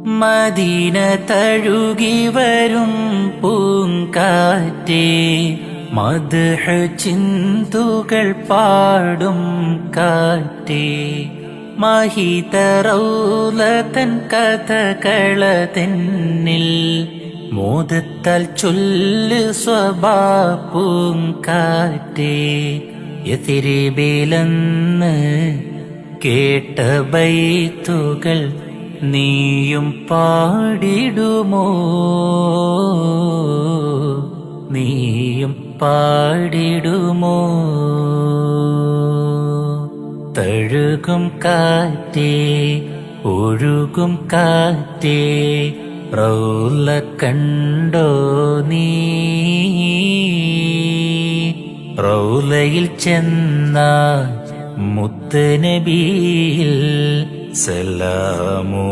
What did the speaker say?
Medina തഴുകി വരും പൂങ്കാറ്റേ, മദ്ഹ് ചിന്തുകൾ പാടും കാറ്റേ, മഹിത റൗളതൻ കഥകളതെന്നിൽ മോദത്താൽ ചൊല്ല് സ്വഭാ പൂങ്കാറ്റേ. യഥിരിബിലെന്ന് കേട്ട ബൈത്തുകൾ നീയും പാടിടുമോ, നീയും പാടിടുമോ? തഴുകും കാറ്റേ, ഒഴുകും കാറ്റേ, റൗള കണ്ടോ നീ? റൗളയിൽ ചെന്നാൽ മുത്ത് നബിയിൽ സലാമു